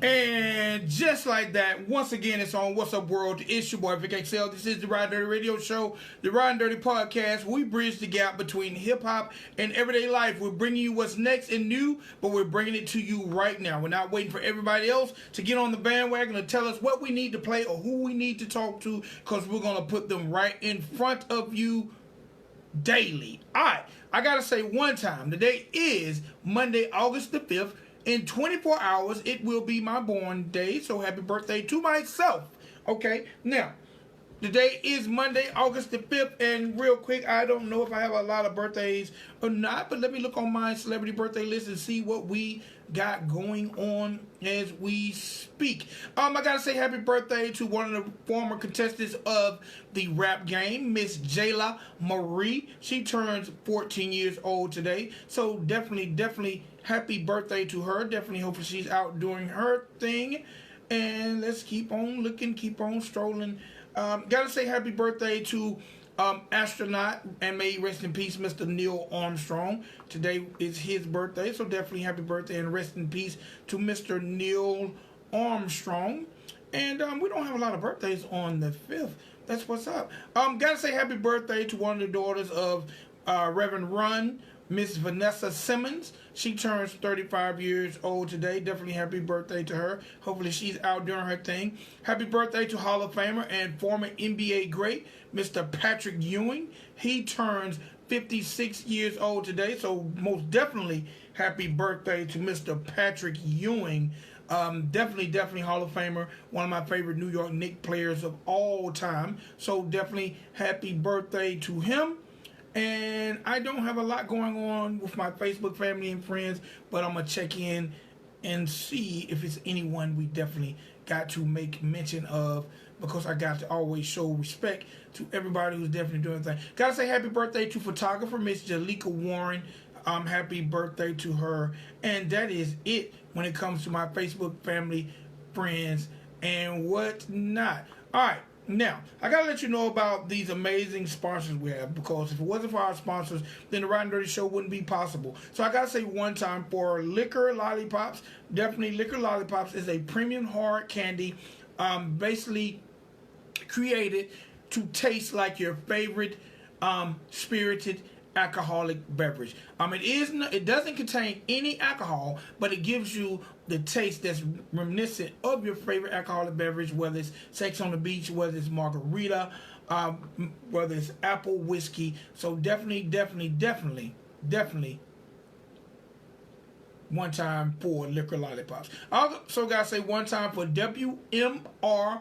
And just like that, once again, it's on What's Up World. It's your boy, Vic XL. This is the Ridin Durty Radio Show, the Ridin Durty Podcast. We bridge the gap between hip-hop and everyday life. We're bringing you what's next and new, but we're bringing it to you right now. We're not waiting for everybody else to get on the bandwagon to tell us what we need to play or who we need to talk to, because we're going to put them right in front of you daily. All right, I got to say one time, today is Monday, August the 5th. In 24 hours, it will be my born day, so happy birthday to myself. Okay, now, today is Monday, August the 5th, and real quick, I don't know if I have a lot of birthdays or not, but let me look on my celebrity birthday list and see what we got going on as we speak. I gotta say happy birthday to one of the former contestants of the rap game, Miss Jayla Marie. She turns 14 years old today, so definitely happy birthday to her. Definitely hopefully she's out doing her thing. And let's keep on looking, keep on strolling. Gotta say happy birthday to astronaut, and may he rest in peace, Mr. Neil Armstrong. Today is his birthday, so definitely happy birthday and rest in peace to Mr. Neil Armstrong. And we don't have a lot of birthdays on the 5th. That's what's up. Gotta say happy birthday to one of the daughters of Reverend Run, Miss Vanessa Simmons. She turns 35 years old today. Definitely happy birthday to her. Hopefully she's out doing her thing. Happy birthday to Hall of Famer and former NBA great, Mr. Patrick Ewing. He turns 56 years old today. So most definitely happy birthday to Mr. Patrick Ewing. Definitely Hall of Famer. One of my favorite New York Knicks players of all time. So definitely happy birthday to him. And I don't have a lot going on with my Facebook family and friends, but I'm going to check in and see if it's anyone we definitely got to make mention of, because I got to always show respect to everybody who's definitely doing things. Got to say happy birthday to photographer Miss Jalika Warren. Happy birthday to her. And that is it when it comes to my Facebook family, friends, and whatnot. All right. Now, I got to let you know about these amazing sponsors we have, because if it wasn't for our sponsors, then the Ridin Durty Show wouldn't be possible. So I got to say one time for Liquor Lollipops, definitely Liquor Lollipops is a premium hard candy, basically created to taste like your favorite spirited alcoholic beverage. It doesn't contain any alcohol, but it gives you the taste that's reminiscent of your favorite alcoholic beverage, whether it's Sex on the Beach, whether it's margarita, whether it's apple whiskey. So definitely one time for Liquor Lollipops. I also gotta say one time for WMR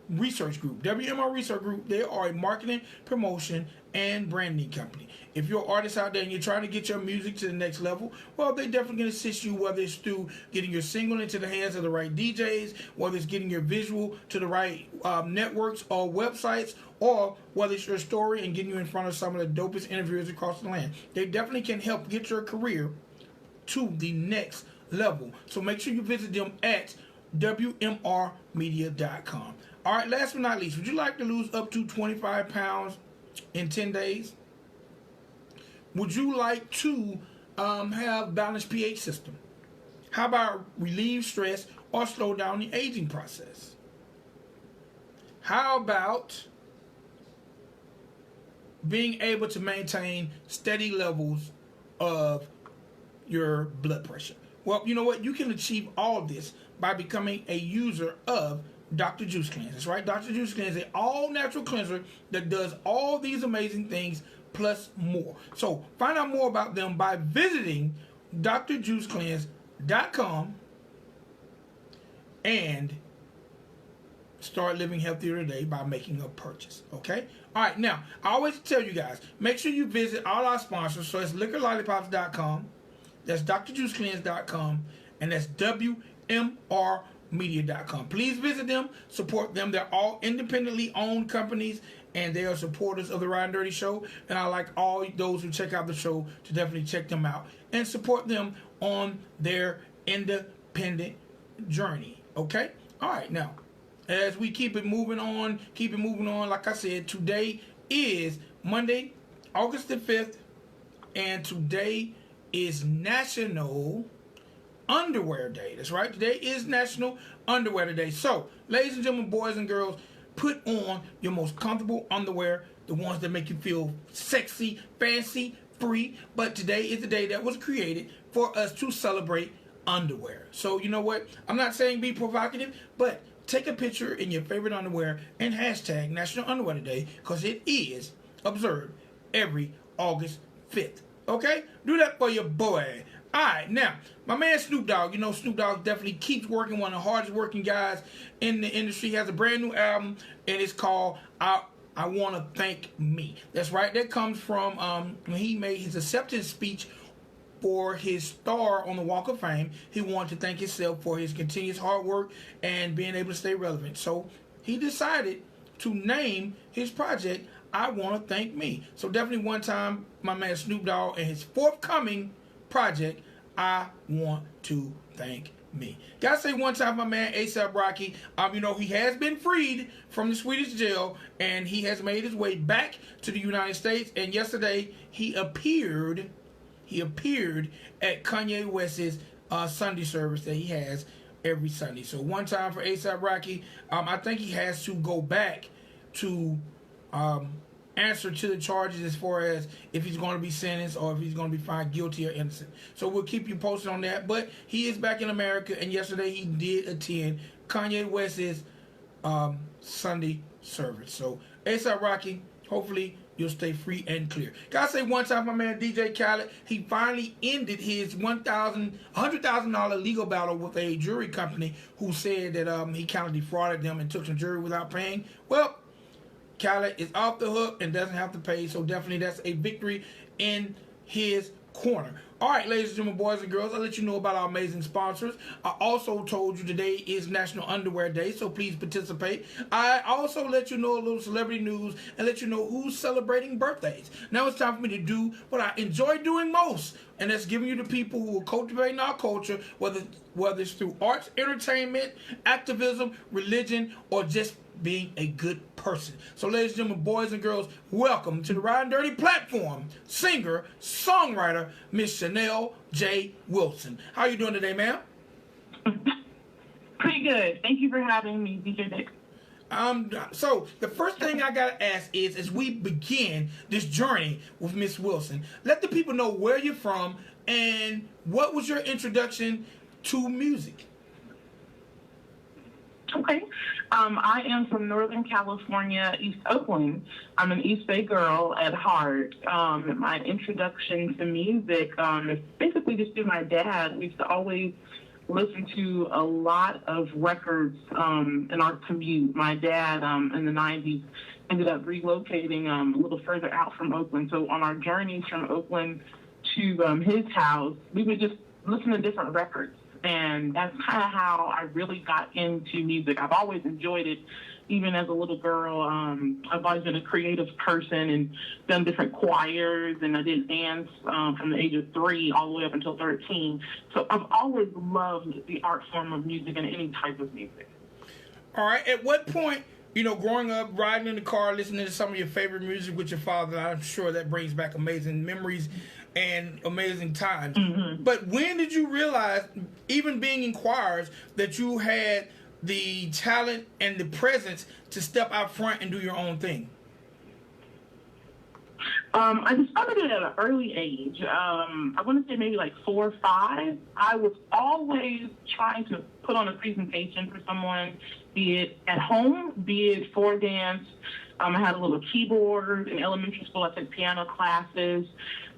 Research Group. WMR Research Group, they are a marketing, promotion, and branding company. If you're an artist out there and you're trying to get your music to the next level, well, they definitely can assist you, whether it's through getting your single into the hands of the right DJs, whether it's getting your visual to the right networks or websites, or whether it's your story and getting you in front of some of the dopest interviewers across the land. They definitely can help get your career to the next level. So make sure you visit them at WMRmedia.com. All right, last but not least, would you like to lose up to 25 pounds in 10 days? Would you like to have balanced pH system? How about relieve stress or slow down the aging process? How about being able to maintain steady levels of your blood pressure? Well, you know what? You can achieve all of this by becoming a user of Dr. Juice Cleanse. That's right, Dr. Juice Cleanse is an all-natural cleanser that does all these amazing things plus more. So find out more about them by visiting drjuicecleanse.com and start living healthier today by making a purchase. Okay? All right, now, I always tell you guys, make sure you visit all our sponsors. So it's liquorlollipops.com, that's drjuicecleanse.com, and that's WMRmedia.com. Please visit them, support them. They're all independently owned companies, and they are supporters of the Ridin Durty Show. And I like all those who check out the show to definitely check them out and support them on their independent journey. Okay? All right, now, as we keep it moving on, like I said, today is Monday, August the 5th, and today is National Underwear Day. That's right. Today is National Underwear Day. So, ladies and gentlemen, boys and girls, put on your most comfortable underwear, the ones that make you feel sexy, fancy, free. But today is the day that was created for us to celebrate underwear. So, you know what? I'm not saying be provocative, but take a picture in your favorite underwear and hashtag National Underwear Day, because it is observed every August 5th. Okay? Do that for your boy. Alright, now, my man Snoop Dogg, you know Snoop Dogg definitely keeps working, one of the hardest working guys in the industry. He has a brand new album, and it's called I Want to Thank Me. That's right, that comes from when he made his acceptance speech for his star on the Walk of Fame. He wanted to thank himself for his continuous hard work and being able to stay relevant. So he decided to name his project I Want to Thank Me. So definitely one time, my man Snoop Dogg and his forthcoming project, I Want to Thank Me. Gotta say one time, my man ASAP Rocky, you know, he has been freed from the Swedish jail, and he has made his way back to the United States. And yesterday, he appeared at Kanye West's Sunday service that he has every Sunday. So one time for ASAP Rocky, I think he has to go back to answer to the charges as far as if he's going to be sentenced or if he's going to be found guilty or innocent. So we'll keep you posted on that. But he is back in America, and yesterday he did attend Kanye West's Sunday service. So ASAP Rocky, hopefully you'll stay free and clear. Gotta say one time, my man DJ Khaled, he finally ended his $100,000 legal battle with a jewelry company who said that he kind of defrauded them and took some jewelry without paying. Well, Khaled is off the hook and doesn't have to pay, so definitely that's a victory in his corner. All right, ladies and gentlemen, boys and girls, I'll let you know about our amazing sponsors. I also told you today is National Underwear Day, so please participate. I also let you know a little celebrity news and let you know who's celebrating birthdays. Now it's time for me to do what I enjoy doing most, and that's giving you the people who are cultivating our culture, whether it's through arts, entertainment, activism, religion, or just being a good person. So, ladies and gentlemen, boys and girls, welcome to the Ridin Durty platform, singer, songwriter, Miss Chanell J.Wilson. How you doing today, ma'am? Pretty good. Thank you for having me, DJ Dick. So, the first thing I gotta ask is, as we begin this journey with Miss Wilson, let the people know where you're from and what was your introduction to music. Okay. I am from Northern California, East Oakland. I'm an East Bay girl at heart. My introduction to music is basically just through my dad. We used to always listen to a lot of records in our commute. My dad, in the 90s, ended up relocating a little further out from Oakland. So on our journeys from Oakland to his house, we would just listen to different records. And that's kind of how I really got into music. I've always enjoyed it, even as a little girl. I've always been a creative person and done different choirs, and I did dance from the age of 3 all the way up until 13. So I've always loved the art form of music and any type of music. All right. At what point, you know, growing up, riding in the car, listening to some of your favorite music with your father, I'm sure that brings back amazing memories and amazing times. Mm-hmm. But when did you realize, even being in choirs, that you had the talent and the presence to step out front and do your own thing? I discovered it at an early age. I want to say maybe like 4 or 5. I was always trying to put on a presentation for someone, be it at home, be it for dance. I had a little keyboard in elementary school. I took piano classes.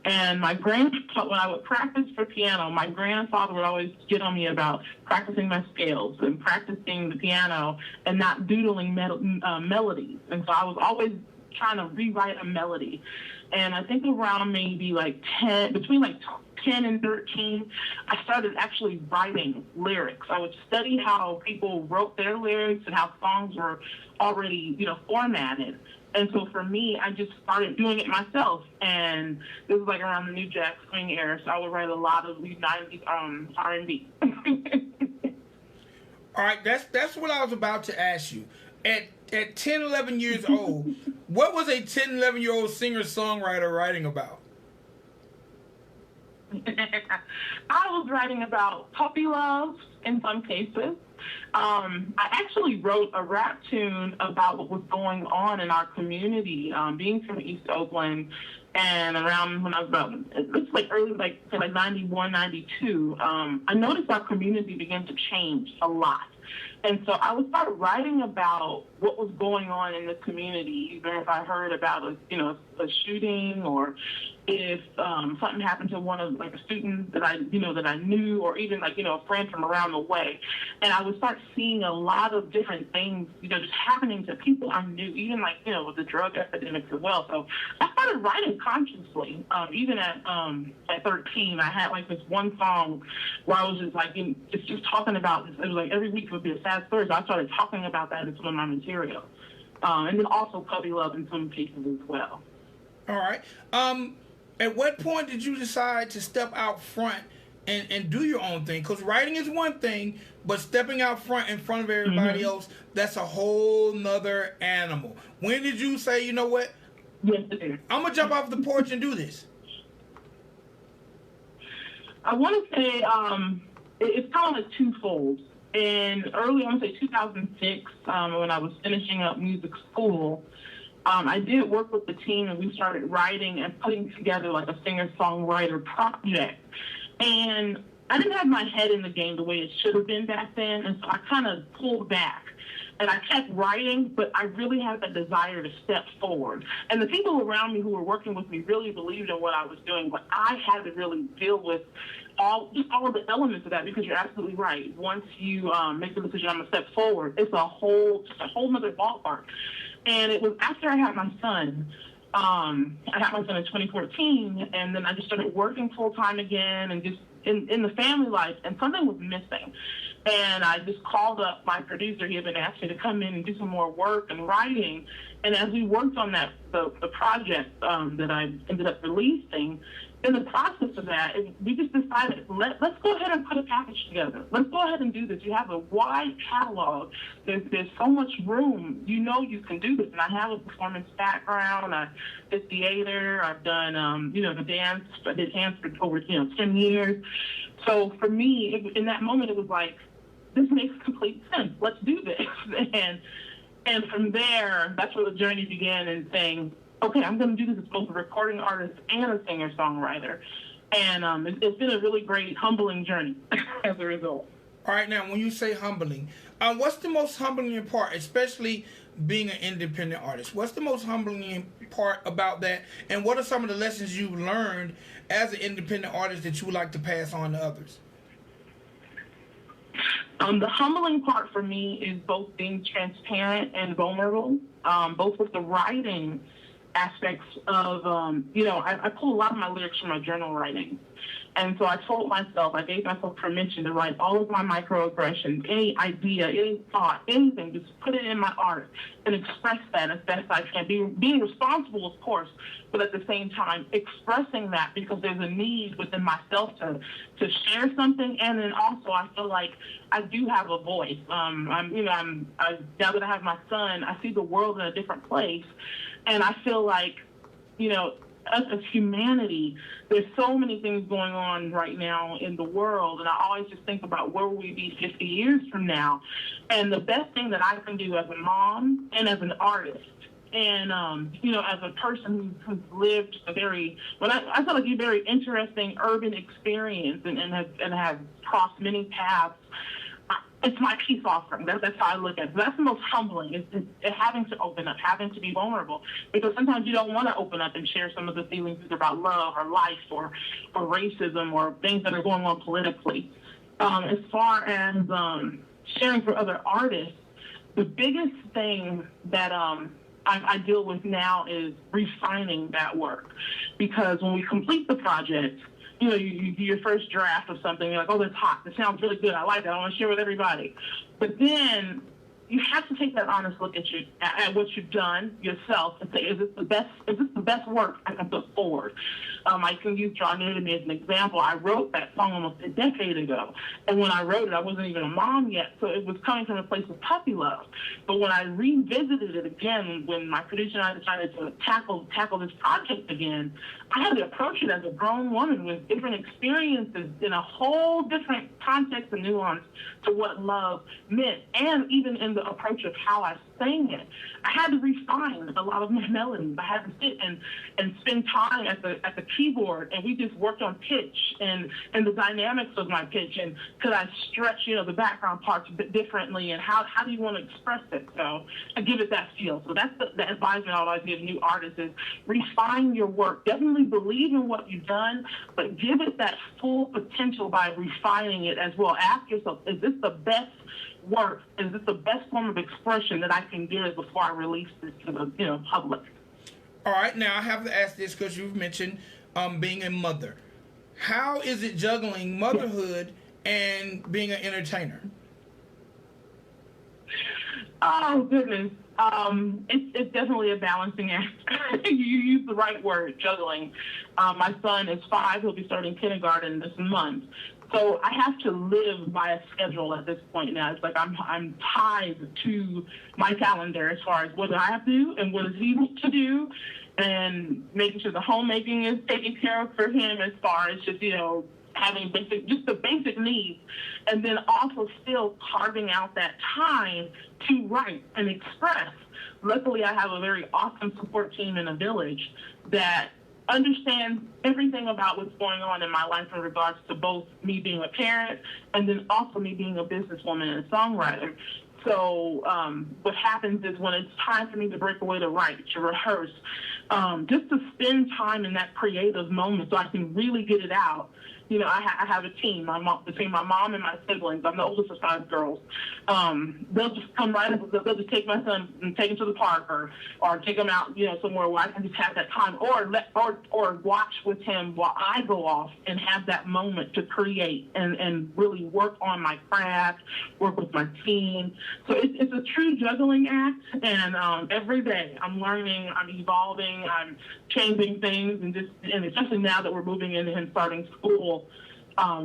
And when I would practice for piano, my grandfather would always get on me about practicing my scales and practicing the piano and not doodling melodies. And so I was always trying to rewrite a melody. And I think around maybe between 10 and 13, I started actually writing lyrics. I would study how people wrote their lyrics and how songs were already, formatted. And so for me, I just started doing it myself. And this was around the New Jack Swing era, so I would write a lot of these 90s R&B. All right, that's what I was about to ask you. At 10, 11 years old, what was a 10, 11-year-old singer-songwriter writing about? I was was writing about puppy love in some cases. I actually wrote a rap tune about what was going on in our community, being from East Oakland, and around when I was about, it's like early, like 91, 92, I noticed our community began to change a lot. And so I would start writing about what was going on in the community, even if I heard about a shooting, or if something happened to one of like a student that I knew, or even a friend from around the way. And I would start seeing a lot of different things, just happening to people I knew, even with the drug epidemic as well. So I started writing consciously. Even at 13, I had like this one song where I was just talking about this. It was like every week would be a sad story. So I started talking about that in some of my material. And then also puppy love in some cases as well. All right. At what point did you decide to step out front and do your own thing? Because writing is one thing, but stepping out front in front of everybody else, that's a whole nother animal. When did you say, you know what? Yes, it is. I'm going to jump off the porch and do this? I want to say it's kind of like twofold. And early, I want to say 2006, when I was finishing up music school, I did work with the team, and we started writing and putting together like a singer-songwriter project. And I didn't have my head in the game the way it should have been back then, and so I kind of pulled back. And I kept writing, but I really had that desire to step forward. And the people around me who were working with me really believed in what I was doing, but I had to really deal with all of the elements of that, because you're absolutely right. Once you make the decision, I'm going to step forward, it's a whole other ballpark. And it was after I had my son. I had my son in 2014, and then I just started working full-time again, and just in the family life, and something was missing. And I just called up my producer. He had been asked me to come in and do some more work and writing. And as we worked on the project that I ended up releasing, in the process of that, we just decided, let's go ahead and put a package together. Let's go ahead and do this. You have a wide catalog. There's so much room. You can do this. And I have a performance background. I did theater. I've done, the dance. I did dance for over, 10 years. So for me, in that moment, it was like, this makes complete sense. Let's do this. And from there, that's where the journey began, in saying, okay, I'm going to do this as both a recording artist and a singer-songwriter. And it's been a really great, humbling journey as a result. All right, now, when you say humbling, what's the most humbling part, especially being an independent artist? What's the most humbling part about that? And what are some of the lessons you've learned as an independent artist that you would like to pass on to others? The humbling part for me is both being transparent and vulnerable, both with the writing aspects of, I pull a lot of my lyrics from my journal writing. And so I gave myself permission to write all of my microaggressions, any idea, any thought, anything, just put it in my art and express that as best I can. Being responsible, of course, but at the same time expressing that, because there's a need within myself to share something. And then also I feel like I do have a voice. Now that I have my son, I see the world in a different place. And I feel like, us as humanity, there's so many things going on right now in the world, and I always just think about where will we be 50 years from now. And the best thing that I can do as a mom and as an artist, and as a person who's lived I feel like a very interesting urban experience and have crossed many paths. It's my peace offering. That's how I look at it. That's the most humbling, is having to open up, having to be vulnerable. Because sometimes you don't want to open up and share some of the feelings about love or life or racism or things that are going on politically. As far as sharing for other artists, the biggest thing that I deal with now is refining that work. Because when we complete the project, you do your first draft of something, you're like, oh, that's hot. That sounds really good. I like that. I want to share with everybody. But then you have to take that honest look at what you've done yourself and say, is this the best work I can put forward? I can use John Newton as an example. I wrote that song almost a decade ago, and when I wrote it, I wasn't even a mom yet, so it was coming from a place of puppy love. But when I revisited it again, when my producer and I decided to tackle this project again, I had to approach it as a grown woman with different experiences in a whole different context and nuance to what love meant, and even in the approach of how I sang it. I had to refine a lot of my melodies. I had to sit and spend time at the keyboard, and we just worked on pitch and the dynamics of my pitch, and could I stretch, the background parts a bit differently, and how do you want to express it? So I give it that feel. So that's the advisement I always give new artists is refine your work. Definitely believe in what you've done, but give it that full potential by refining it as well. Ask yourself, is this the best work? Is this the best form of expression that I can give before I release this to the public? All right, now I have to ask this because you've mentioned being a mother. How is it juggling motherhood and being an entertainer? Oh, goodness. It's definitely a balancing act. You use the right word, juggling. My son is 5. He'll be starting kindergarten this month. So I have to live by a schedule at this point now. It's like I'm tied to my calendar as far as what I have to do and what is he to do, and making sure the homemaking is taken care of for him as far as just, having the basic needs, and then also still carving out that time to write and express. Luckily, I have a very awesome support team in a village that understands everything about what's going on in my life in regards to both me being a parent and then also me being a businesswoman and a songwriter. So what happens is when it's time for me to break away to write, to rehearse, just to spend time in that creative moment so I can really get it out. I have a team. Between my mom and my siblings, I'm the oldest of 5 girls. They'll just come right up. They'll just take my son and take him to the park, or take him out, somewhere where I can just have that time, or watch with him while I go off and have that moment to create and really work on my craft, work with my team. So it's a true juggling act, and every day I'm learning, I'm evolving, I'm changing things, and especially now that we're moving into and starting school.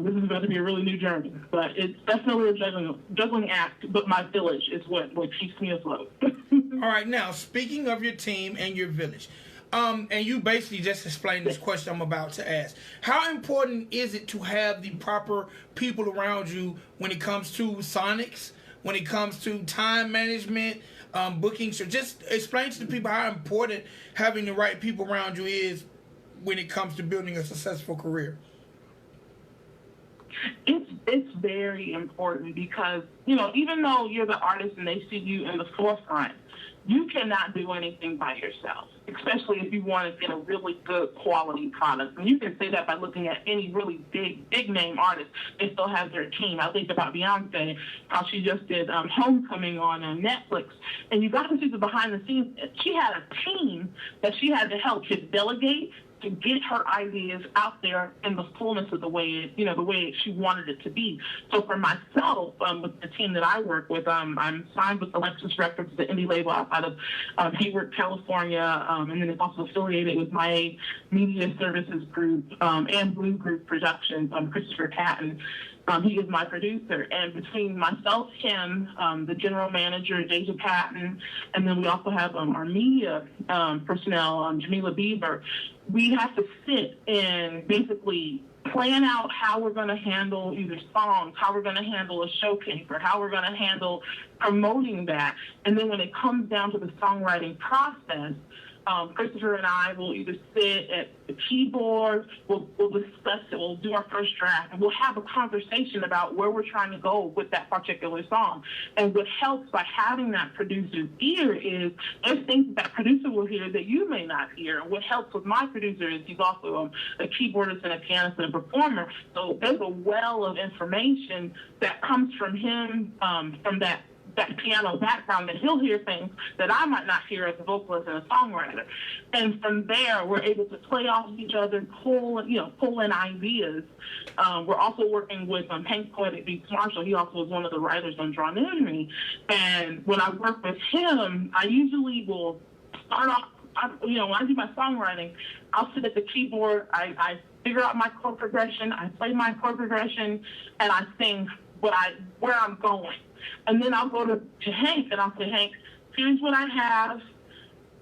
This is about to be a really new journey, but it's definitely a juggling act, but my village is what keeps me afloat. All right, now, speaking of your team and your village, and you basically just explained this question I'm about to ask. How important is it to have the proper people around you when it comes to sonics, when it comes to time management, booking? So just explain to the people how important having the right people around you is when it comes to building a successful career. It's very important because, even though you're the artist and they see you in the forefront, you cannot do anything by yourself, especially if you want to get a really good quality product. And you can say that by looking at any really big name artist. They still have their team. I think about Beyonce, how she just did Homecoming on Netflix. And you got to see the behind the scenes. She had a team that she had to help to delegate, to get her ideas out there in the fullness of the way she wanted it to be. So for myself, with the team that I work with, I'm signed with Alexis Records, the indie label outside of Hayward, California, and then it's also affiliated with my media services group and Blue Group Productions, Christopher Patton. He is my producer, and between myself, him, the general manager, Deja Patton, and then we also have our media personnel, Jamila Bieber, we have to sit and basically plan out how we're going to handle either songs, how we're going to handle a showcase, or how we're going to handle promoting that. And then when it comes down to the songwriting process, Christopher and I will either sit at the keyboard, we'll discuss it, we'll do our first draft, and we'll have a conversation about where we're trying to go with that particular song. And what helps by having that producer's ear is there's things that producer will hear that you may not hear. And what helps with my producer is he's also a keyboardist and a pianist and a performer. So there's a well of information that comes from him, from that that piano background, that he'll hear things that I might not hear as a vocalist and a songwriter. And from there, we're able to play off each other, pull in ideas. We're also working with Hank Poetic Beats Marshall. He also was one of the writers on Draw Near to Me. And when I work with him, I usually will start off, when I do my songwriting, I'll sit at the keyboard, I figure out my chord progression, I play my chord progression, and I sing where I'm going. And then I'll go to Hank, and I'll say, Hank, here's what I have.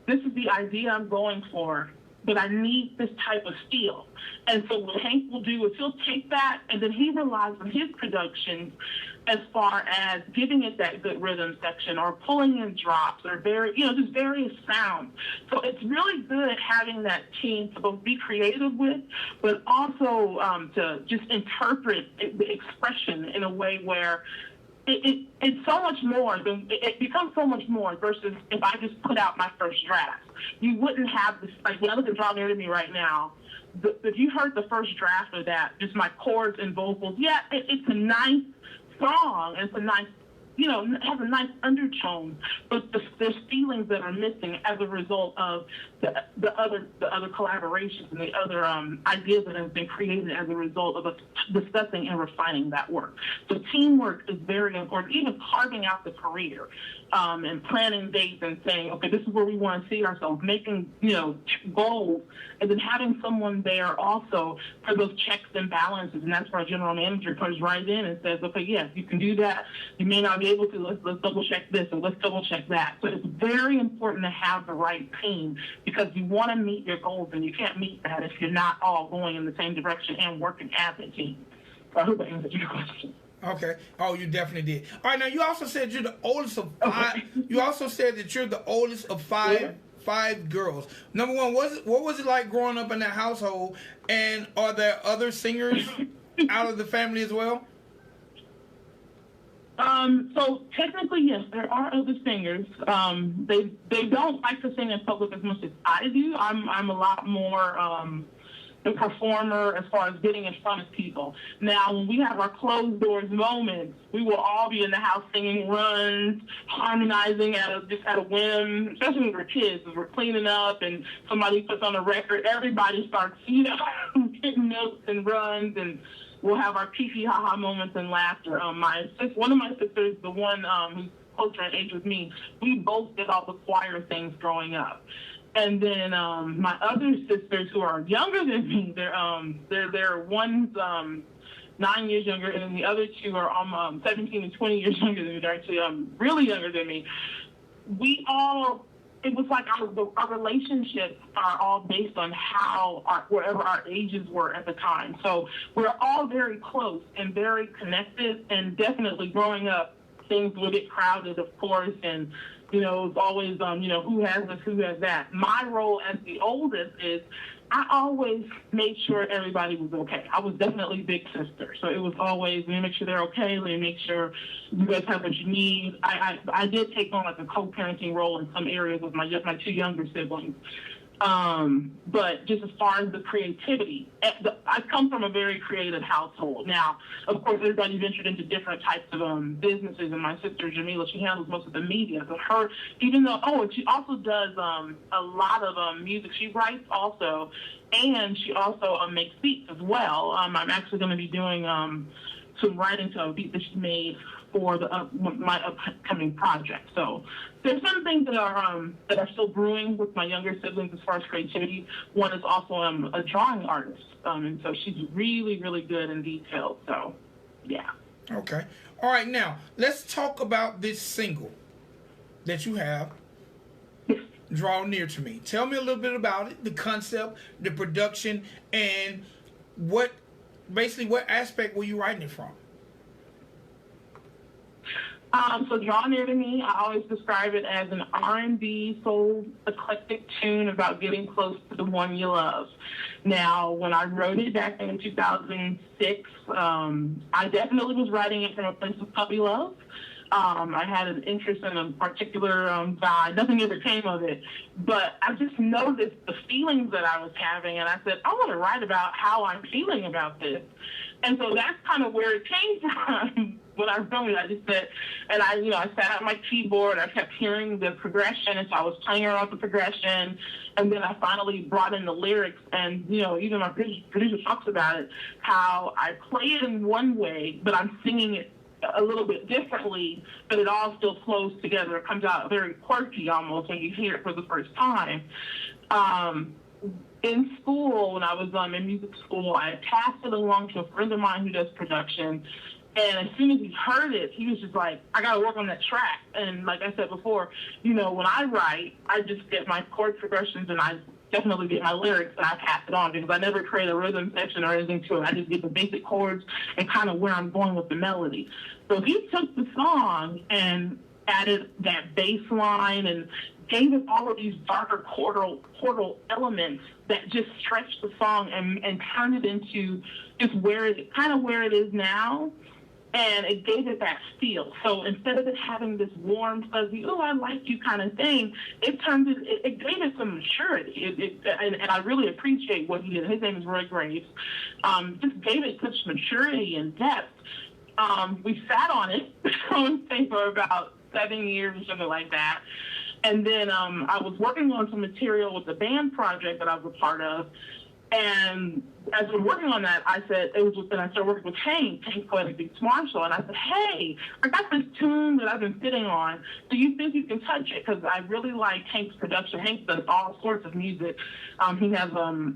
This is the idea I'm going for, but I need this type of feel. And so what Hank will do is he'll take that, and then he relies on his productions as far as giving it that good rhythm section or pulling in drops or just various sounds. So it's really good having that team to both be creative with, but also to just interpret the expression in a way where it's so much more it becomes so much more versus if I just put out my first draft. You wouldn't have this, like when I look at Draw Near to Me right now, if you heard the first draft of that, just my chords and vocals, it's a nice song, and it's a nice, it has a nice undertone, but there's feelings that are missing as a result of the other collaborations and the other ideas that have been created as a result of us discussing and refining that work. So teamwork is very important, even carving out the career and planning dates and saying, okay, this is where we want to see ourselves, making, goals, and then having someone there also for those checks and balances. And that's where our general manager comes right in and says, okay, yes, you can do that. You may not be able to. Let's double check this and let's double check that. So it's very important to have the right team because you want to meet your goals, and you can't meet that if you're not all going in the same direction and working as a team. So I hope I answered your question. Okay. Oh, you definitely did. All right. Now, you also said you're the oldest of five. Okay. You also said that you're the oldest of five girls. Number one, what was it like growing up in that household? And are there other singers out of the family as well? So technically, yes, there are other singers. They don't like to sing in public as much as I do. I'm a lot more the performer as far as getting in front of people. Now, when we have our closed doors moments, we will all be in the house singing runs, harmonizing just at a whim, especially when we're kids, as we're cleaning up and somebody puts on a record, everybody starts, getting notes and runs, and we'll have our pee-pee ha-ha moments and laughter. One of my sisters, the one who's closer in age with me, we both did all the choir things growing up. And then my other sisters who are younger than me, they're one's 9 years younger, and then the other two are 17 and 20 years younger than me. They're actually really younger than me. It was like our relationships are all based on wherever our ages were at the time. So we're all very close and very connected, and definitely growing up, things would get crowded, of course, and it's always, who has this, who has that. My role as the oldest is I always made sure everybody was okay. I was definitely big sister. So it was always, let me make sure they're okay. Let me make sure you guys have what you need. I did take on like a co-parenting role in some areas with my two younger siblings. But just as far as the creativity, I come from a very creative household. Now, of course, everybody ventured into different types of businesses, and my sister Jamila, she handles most of the media. So she also does a lot of music. She writes also, and she also makes beats as well. I'm actually going to be doing some writing to a beat that she made for my upcoming project. So there's some things that are still brewing with my younger siblings as far as creativity. One is also a drawing artist, and so she's really, really good and detailed. So, yeah. Okay. All right. Now let's talk about this single that you have, "Draw Near to Me." Tell me a little bit about it, the concept, the production, and what aspect were you writing it from? So Draw Near to Me, I always describe it as an R&B soul eclectic tune about getting close to the one you love. Now, when I wrote it back in 2006, I definitely was writing it from a place of puppy love. I had an interest in a particular guy. Nothing ever came of it. But I just noticed the feelings that I was having, and I said, I want to write about how I'm feeling about this. And so that's kind of where it came from. what I wrote. I just said, and I sat at my keyboard. I kept hearing the progression, and so I was playing around with the progression. And then I finally brought in the lyrics, and even my producer talks about it, how I play it in one way, but I'm singing it a little bit differently, but it all still flows together. It comes out very quirky almost when you hear it for the first time. In school, when I was in music school, I passed it along to a friend of mine who does production. And as soon as he heard it, he was just like, I got to work on that track. And like I said before, when I write, I just get my chord progressions and I definitely get my lyrics and I pass it on, because I never create a rhythm section or anything to it. I just get the basic chords and kind of where I'm going with the melody. So he took the song and added that bass line and gave it all of these darker chordal elements that just stretched the song and turned it into just where it is now. And it gave it that feel. So instead of it having this warm, fuzzy, oh, I like you kind of thing, it gave it some maturity. And I really appreciate what he did. His name is Roy Graves. Just gave it such maturity and depth. We sat on it, I would say, for about 7 years or something like that. And then I was working on some material with the band project that I was a part of. And as we were working on that, I started working with Hank Poetic Beats Marshall, and I said, hey, I got this tune that I've been sitting on. Do you think you can touch it? Because I really like Hank's production. Hank does all sorts of music. He has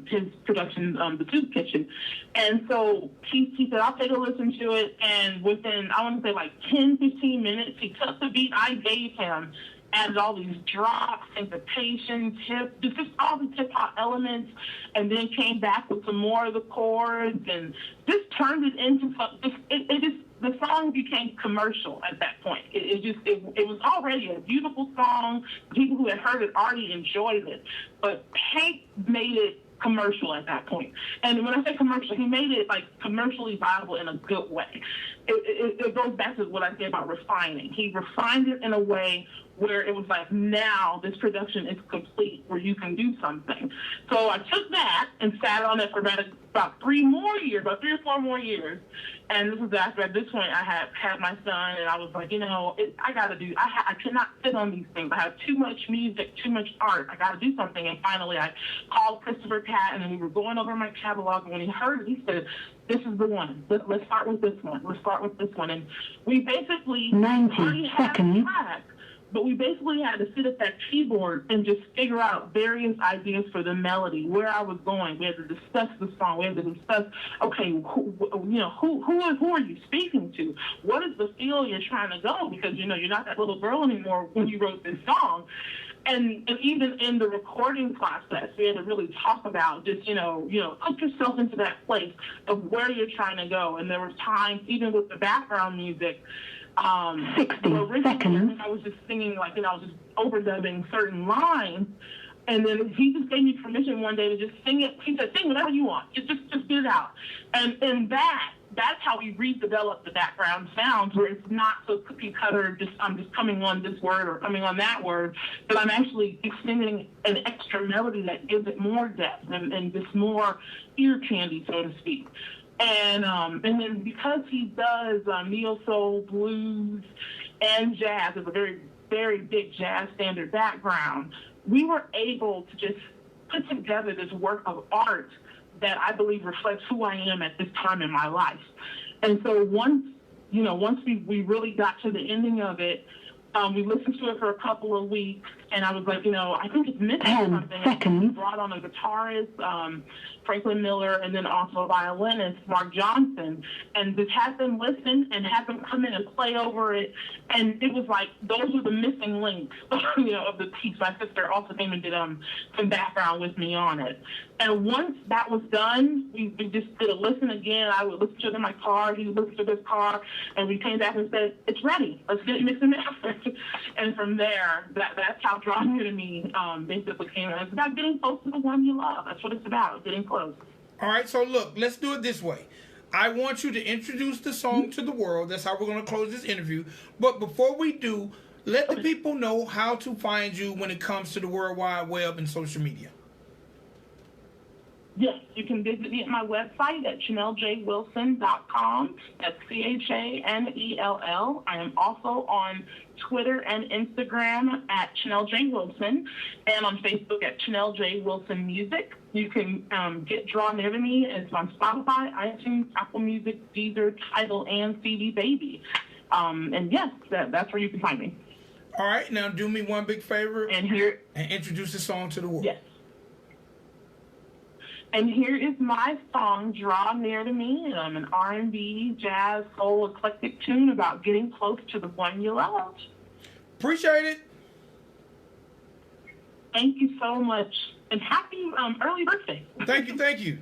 his production, The Soup Kitchen. And so he said, I'll take a listen to it. And within, I want to say, like 10, 15 minutes, he took the beat I gave him, added all these drops, syncopations, just all the hip-hop elements, and then came back with some more of the chords, and just turned it into something. The song became commercial at that point. It was already a beautiful song. People who had heard it already enjoyed it, but Hank made it commercial at that point. And when I say commercial, he made it like commercially viable in a good way. It goes back to what I said about refining. He refined it in a way where it was like, now this production is complete, where you can do something. So I took that and sat on it for about 3 or 4 more years. And this was after, at this point, I had my son, and I was like, I cannot sit on these things. I have too much music, too much art. I got to do something. And finally, I called Christopher Patton, and we were going over my catalog. And when he heard it, he said, this is the one. Let's start with this one. Let's start with this one. And we basically 90 seconds. But we basically had to sit at that keyboard and just figure out various ideas for the melody, where I was going. We had to discuss the song. We had to discuss, okay, who are you speaking to? What is the feel you're trying to go? Because, you're not that little girl anymore when you wrote this song. And even in the recording process, we had to really talk about just, put yourself into that place of where you're trying to go. And there were times, even with the background music, 60 seconds. I was just singing, I was just overdubbing certain lines, and then he just gave me permission one day to just sing it. He said, sing whatever you want. Just get it out. And that's how we redeveloped the background sounds, where it's not so cookie cutter, I'm just coming on this word or coming on that word, but I'm actually extending an extra melody that gives it more depth and just more ear candy, so to speak. And then because he does neo soul, blues, and jazz, with a very, very big jazz standard background, we were able to just put together this work of art that I believe reflects who I am at this time in my life. And so once we really got to the ending of it, we listened to it for a couple of weeks, and I was like, I think it's missing 10 something. seconds. We brought on a guitarist, Franklin Miller, and then also a violinist, Mark Johnson, and just had them listen and had them come in and play over it. And it was like, those were the missing links, of the piece. My sister also came and did some background with me on it. And once that was done, we just did a listen again. I would listen to it in my car. He would listen to his car, and we came back and said, it's ready. Let's get it mixed and mastered. And from there, that's how Drawn You to Me basically came. It's about getting close to the one you love. That's what it's about, getting close. All right, so look, let's do it this way. I want you to introduce the song to the world. That's how we're going to close this interview. But before we do, let the people know how to find you when it comes to the World Wide Web and social media. Yes, you can visit me at my website at ChanellJWilson.com. That's CHANELL. I am also on Twitter and Instagram at Chanell J. Wilson, and on Facebook at Chanell J. Wilson Music. You can get Draw Near to Me. It's on Spotify, iTunes, Apple Music, Deezer, Tidal, and CD Baby. And yes, that's where you can find me. All right, now do me one big favor and introduce the song to the world. Yes. And here is my song, Draw Near to Me. An R&B, jazz, soul, eclectic tune about getting close to the one you love. Appreciate it. Thank you so much. And happy early birthday. Thank you, thank you.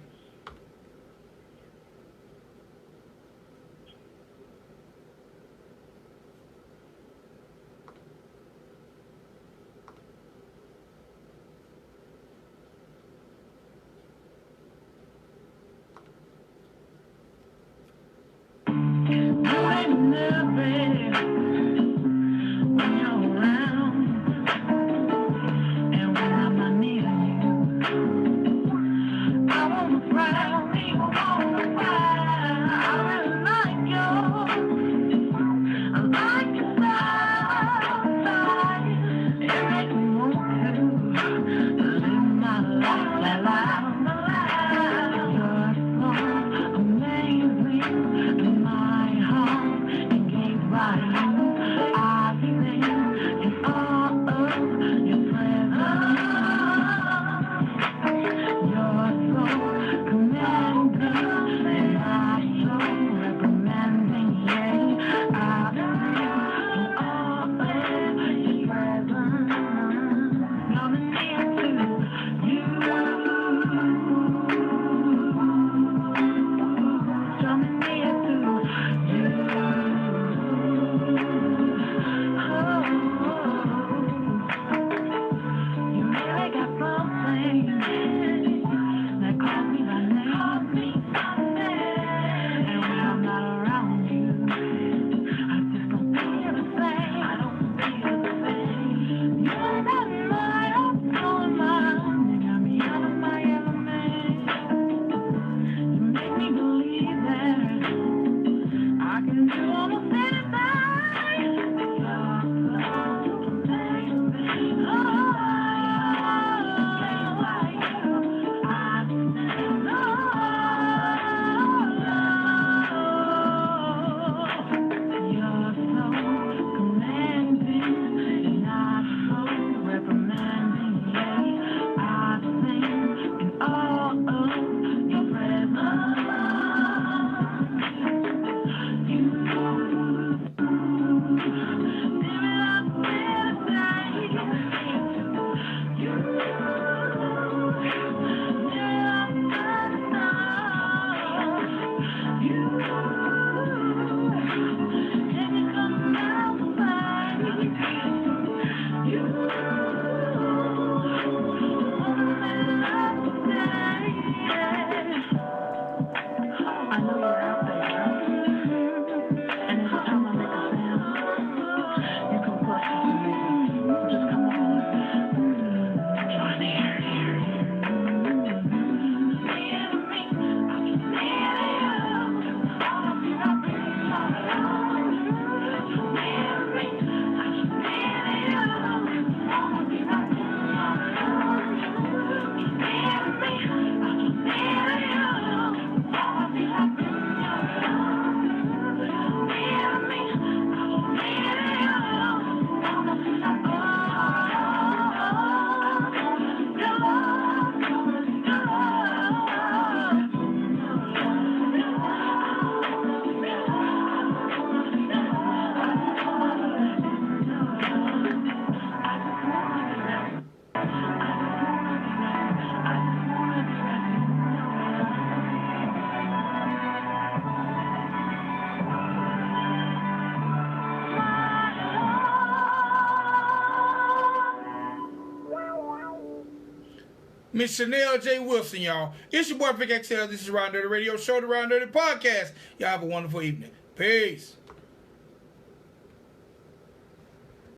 Miss Chanell J. Wilson, y'all. It's your boy Vic XL. This is Ridin Durty Radio Show, the Ridin Durty Podcast. Y'all have a wonderful evening. Peace.